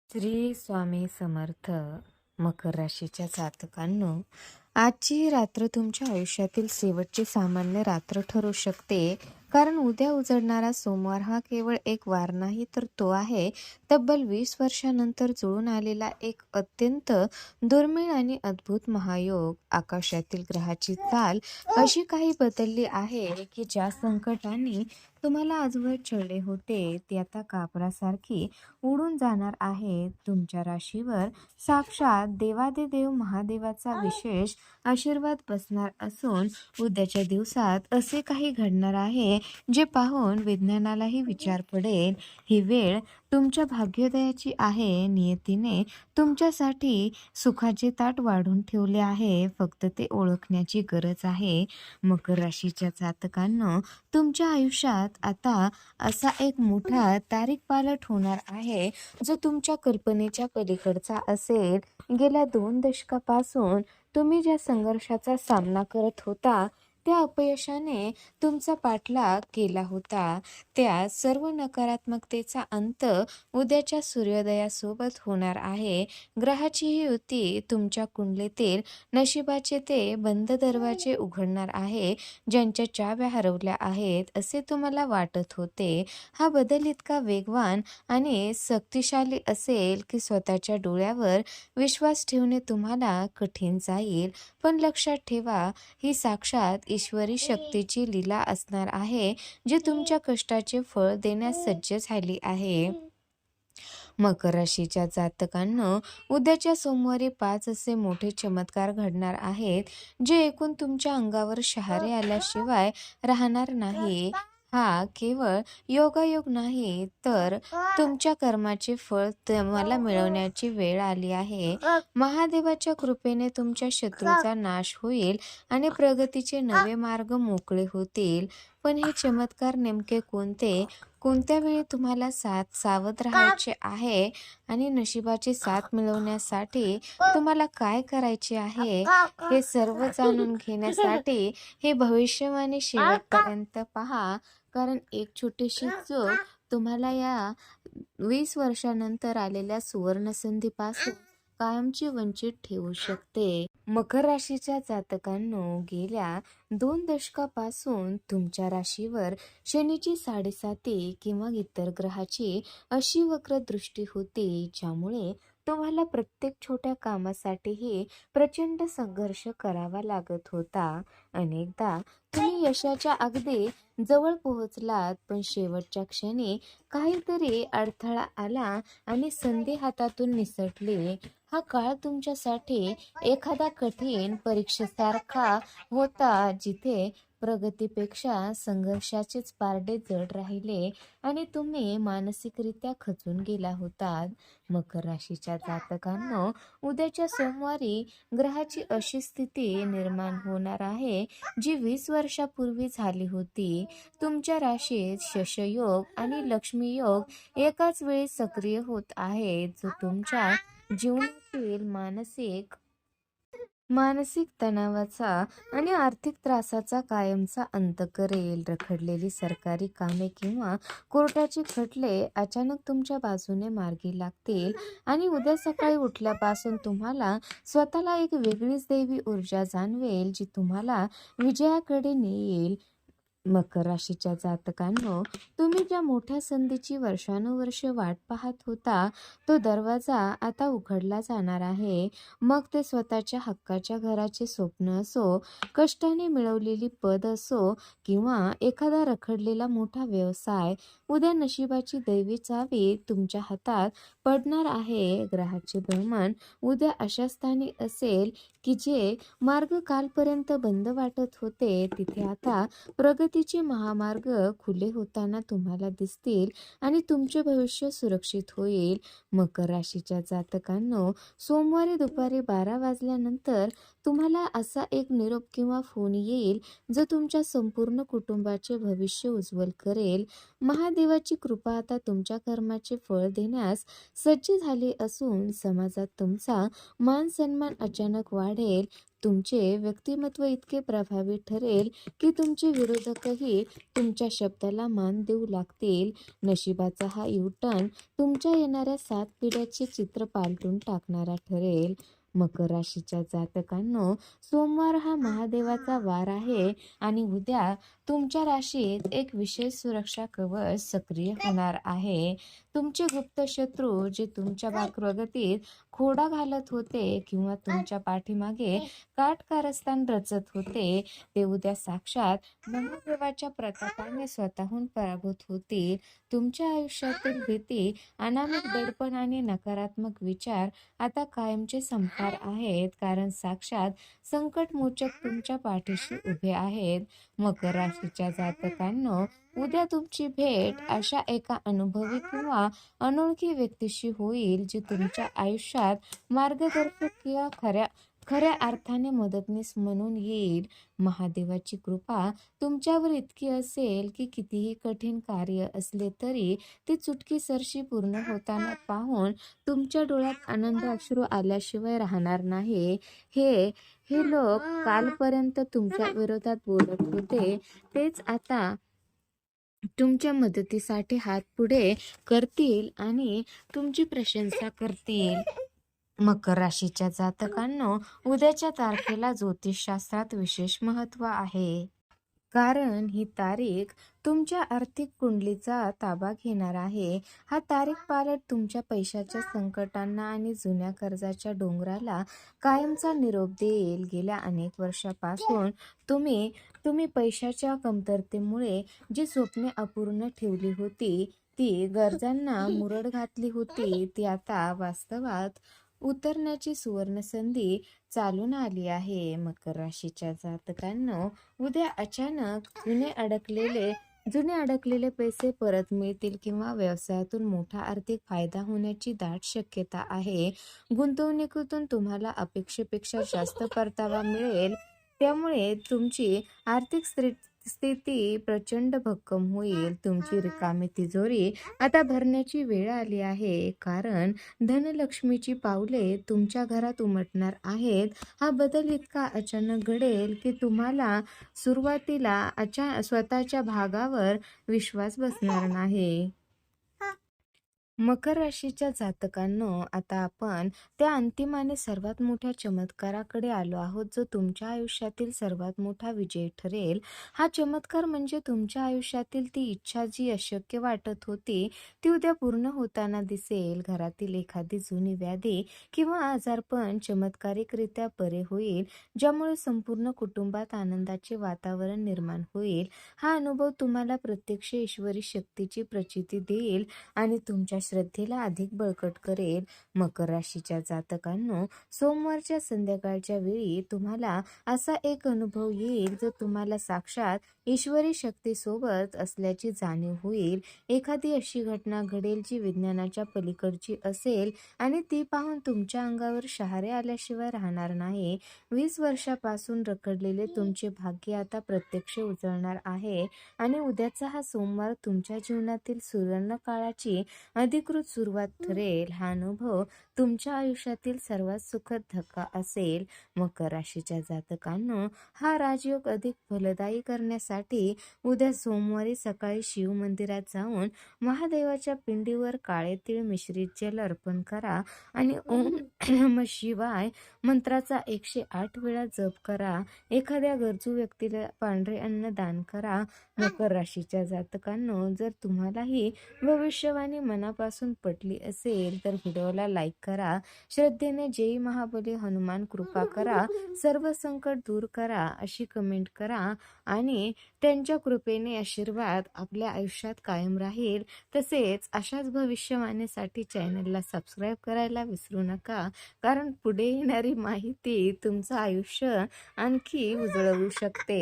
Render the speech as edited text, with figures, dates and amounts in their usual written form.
श्री स्वामी समर्थ. मकर राशीच्या जातकांनो, आजची ही रात्र तुमच्या आयुष्यातील शेवटची सामान्य रात्र ठरू शकते. कारण उद्या उजडणारा सोमवार हा केवळ एक वार नाही, तर तो आहे तब्बल 20 वर्षानंतर जुळून आलेला एक अत्यंत दुर्मिळ आणि अद्भुत महायोग. आकाशातील ग्रहाची चाल अशी काही बदलली आहे की ज्या संकटांनी तुम्हाला आजवर चढले होते ती आता कापरासारखी उडून जाणार आहे. तुमच्या राशीवर साक्षात देवादिदेव महादेवाचा विशेष आशीर्वाद बसणार असून उद्याच्या दिवसात असे काही घडणार आहे जे पाहून विज्ञानालाही विचार पडेल. ही वेळ तुमच्या भाग्योदयाची आहे. नियतीने तुमच्यासाठी सुखाचे ताट वाढून ठेवले आहे, फक्त ते ओळखण्याची गरज आहे. मकर राशीच्या जातकांनो, तुमच्या आयुष्यात आता असा एक मोठा तारीख पालट होणार आहे जो तुमच्या कल्पनेच्या पलीकडचा असेल. गेल्या 2 दशकापासून तुम्ही ज्या संघर्षाचा सामना करत होता, त्या अपयशाने तुमचा पाठलाग केला होता, त्या सर्व नकारात्मकतेचा अंत उद्याच्या सूर्योदयासोबत होणार आहे. ग्रहाची ही युती तुमच्या कुंडलीतील नशिबाचे ते बंद दरवाजे उघडणार आहे ज्यांच्या चाव्या हरवल्या आहेत असे तुम्हाला वाटत होते. हा बदल इतका वेगवान आणि शक्तिशाली असेल की स्वतःच्या डोळ्यावर विश्वास ठेवणे तुम्हाला कठीण जाईल. पण लक्षात ठेवा, ही साक्षात ईश्वरी शक्तीची लीला असणार आहे जी तुमच्या कष्टाचे फळ देण्यास सज्ज झाली आहे. मकर राशीच्या जातकांनो, उद्याच्या सोमवारी 5 असे मोठे चमत्कार घडणार आहेत जे ऐकून तुमच्या अंगावर शहारे आल्याशिवाय राहणार नाही. हा केवळ योगायोग नाही, तर तुमच्या कर्माचे फळ तुम्हाला मिळवण्याची वेळ आली आहे. महादेवाच्या कृपेने तुमच्या शत्रूचा नाश होईल आणि प्रगतीचे नवे मार्ग मोकळे होतील. पण हे चमत्कार नेमके कोणते, कोणत्या वेळी तुम्हाला सावध राहायचे आहे आणि नशिबाची साथ मिळवण्यासाठी तुम्हाला काय करायचे आहे, हे सर्व जाणून घेण्यासाठी हे भविष्यवाणी शेवटपर्यंत पहा. कारण एक छोटीशी चूक तुम्हाला या 20 वर्षानंतर आलेल्या सुवर्ण संधीपासून कायमची वंचित ठेवू शकते. मकर राशीच्या जातकांनो, गेल्या 2 दशकापासून तुमच्या राशीवर शनीची 7.5 किंवा इतर ग्रहाची अशी वक्र दृष्टी होती ज्यामुळे तुम्हाला प्रत्येक छोट्या कामासाठीही प्रचंड संघर्ष करावा लागत होता. अनेकदा तुम्ही यशाच्या अगदी जवळ पोहोचलात, पण शेवटच्या क्षणी काहीतरी अडथळा आला आणि संधी हातातून निसटली. हा काळ तुमच्यासाठी एखादा कठीण परीक्षेसारखा होता जिथे प्रगतीपेक्षा संघर्षाचेच पारडे जड राहिले आणि तुम्ही मानसिकरित्या खचून गेला होतात. मकर राशीच्या जातकांनो, उद्याच्या सोमवारी ग्रहाची अशी स्थिती निर्माण होणार आहे जी 20 वर्षापूर्वी झाली होती. तुमच्या राशीत शशयोग आणि लक्ष्मीयोग एकाच वेळी सक्रिय होत आहेत, जो तुमच्या जीवनातील मानसिक तणावाचा आणि आर्थिक त्रासाचा कायमचा अंत करेल. रखडलेली सरकारी कामे किंवा कोर्टाचे खटले अचानक तुमच्या बाजूने मार्गी लागतील आणि उद्या सकाळी उठल्यापासून तुम्हाला स्वतःला एक वेगळीच दैवी ऊर्जा जाणवेल जी तुम्हाला विजयाकडे नेईल. मकर राशीच्या जातकांनो, तुम्ही ज्या मोठ्या संधीची वर्षानुवर्ष वाट पाहत होता तो दरवाजा आता उघडला जाणार आहे. मग ते स्वतःच्या हक्काच्या घराचे स्वप्न असो, कष्टाने मिळवलेली पद असो किंवा एखादा रखडलेला मोठा व्यवसाय, उद्या नशिबाची दैवी चावी तुमच्या हातात पडणार आहे. ग्रहाचे भ्रमण उद्या अशा स्थानी असेल की जे मार्ग कालपर्यंत बंद वाटत होते तिथे आता प्रगतीचे महामार्ग खुले होताना तुम्हाला दिसतील आणि तुमचे भविष्य सुरक्षित होईल. मकर राशीच्या जातकांनो, सोमवारी दुपारी 12 वाजल्यानंतर तुम्हाला असा एक निरोप किंवा फोन येईल जो तुमच्या संपूर्ण कुटुंबाचे भविष्य उज्ज्वल करेल. महादेवाची कृपा आता तुमच्या कर्माचे फळ देण्यास सज्ज झाले असून समाजात तुमचा मान सन्मान अचानक वाढेल. तुमचे व्यक्तिमत्व इतके प्रभावी ठरेल की तुमचे विरोधकही तुमच्या शब्दाला मान देऊ लागतील. नशिबाचा हा युटर्न तुमच्या येणाऱ्या 7 पिढ्याचे चित्र पालटून टाकणारा ठरेल. मकर राशीच्या जातकांनो, सोमवार हा महादेवाचा वार आहे आणि उद्या तुमच्या राशीत एक विशेष सुरक्षा कवच सक्रिय होणार आहे. तुमचे गुप्त शत्रू जे तुमच्या प्रगतीत खोडा घालत होते किंवा तुमच्या पाठीमागे काटकारस्थान रचत होते, ते उद्या साक्षात महादेवाच्या प्रतापाने स्वतःहून पराभूत होतील. तुमच्या आयुष्यातील भीती, अनामिक दडपण आणि नकारात्मक विचार आता कायमचे संपणार आहेत, कारण साक्षात संकटमोचक तुमच्या पाठीशी उभे आहेत. मकर राशीच्या जातकांनो, उद्या तुमची भेट अशा एका अनुभवी किंवा अनोळखी व्यक्तीशी होईल जी तुमच्या आयुष्यात मार्गदर्शक किंवा खऱ्या अर्थाने मदतनीस म्हणून येईल. महादेवाची कृपा तुमच्यावर इतकी असेल की कितीही कठीण कार्य असले तरी ते चुटकीसरशी पूर्ण होताना पाहून तुमच्या डोळ्यात आनंद अश्रू आल्याशिवाय राहणार नाही. हे हे लोक कालपर्यंत तुमच्या विरोधात बोलत होते, तेच आता तुमच्या मदतीसाठी हात पुढे करतील आणि तुमची प्रशंसा करतील. मकर राशीच्या जातकांनो, उद्याच्या तारखेला ज्योतिषशास्त्रात विशेष महत्त्व आहे. कारण ही तारीख तुमच्या आर्थिक कुंडलीचा ताबा घेणार आहे. हा तारीख पालट तुमच्या पैशाच्या संकटांना आणि जुन्या कर्जाच्या डोंगराला कायमचा निरोप देईल. गेल्या अनेक वर्षापासून तुम्ही पैशाच्या कमतरतेमुळे जी स्वप्ने अपूर्ण ठेवली होती, ती गरजांना मुरड घातली होती, ती आता वास्तवात उतरण्याची सुवर्णसंधी चालून आली आहे. मकर राशीच्या जातकांनो, उद्या अचानक जुने अडकलेले पैसे परत मिळतील किंवा व्यवसायातून मोठा आर्थिक फायदा होण्याची दाट शक्यता आहे. गुंतवणुकीतून तुम्हाला अपेक्षेपेक्षा जास्त परतावा मिळेल, त्यामुळे तुमची आर्थिक स्थिती प्रचंड भक्कम होईल. तुमची रिकामी तिजोरी आता भरण्याची वेळ आली आहे, कारण धनलक्ष्मीची पावले तुमच्या घरात उमटणार आहेत. हा बदल इतका अचानक घडेल की तुम्हाला सुरुवातीला स्वतःच्या भागावर विश्वास बसणार नाही. मकर राशीच्या जातकांनो, आता आपण त्या अंतिम आणि सर्वात मोठ्या चमत्काराकडे आलो आहोत, जो तुमच्या आयुष्यातील सर्वात मोठा विजय ठरेल. हा चमत्कार म्हणजे तुमच्या आयुष्यातील ती इच्छा जी अशक्य वाटत होती, ती उद्या पूर्ण होताना दिसेल. घरातील एखादी जुनी व्याधी किंवा आजारपण चमत्कारिकरित्या बरे होईल, ज्यामुळे संपूर्ण कुटुंबात आनंदाचे वातावरण निर्माण होईल. हा अनुभव तुम्हाला प्रत्यक्ष ईश्वरी शक्तीची प्रचिती देईल आणि तुमच्या श्रद्धेला अधिक बळकट करेल. मकर राशीच्या जातकांनो, सोमवारच्या संध्याकाळच्या वेळी तुम्हाला असा एक अनुभव येईल जो तुम्हाला साक्षात ईश्वरी शक्तीसोबत असल्याची जाणीव होईल. एखादी अशी घटना घडेल जी विज्ञानाच्या पलीकडची असेल आणि ती पाहून तुमच्या अंगावर शहारे आल्याशिवाय राहणार नाही. 20 वर्षापासून रखडलेले तुमचे भाग्य आता प्रत्यक्ष उजळणार आहे आणि उद्याचा हा सोमवार तुमच्या जीवनातील सुवर्ण काळाची अधिकृत सुरुवात ठरेल. हा अनुभव तुमच्या आयुष्यातील सर्वात सुखद धक्का असेल. मकर राशीच्या जातकांनो, हा राजयोग अधिक फलदायी करण्यासाठी उद्या सोमवारी सकाळी शिव मंदिरात जाऊन महादेवाच्या पिंडीवर काळे तीळ मिश्रित जल अर्पण करा आणि ओम नमः शिवाय मंत्राचा 108 वेळा जप करा. एखाद्या गरजू व्यक्तीला पांढरे अन्न दान करा. मकर राशीच्या जातकांनो, जर तुम्हालाही भविष्यवाणी मनापासून पटली असेल तर व्हिडिओला लाईक करा. श्रद्धेने जय महाबली हनुमान कृपा करा, सर्व संकट दूर करा अशी कमेंट करा आणि त्यांच्या कृपेने आशीर्वाद आपल्या आयुष्यात कायम राहील. तसेच अशाच भविष्यवाणीसाठी चॅनलला सबस्क्राईब करायला विसरू नका, कारण पुढे येणारी माहिती तुमचं आयुष्य आणखी उजळवू शकते.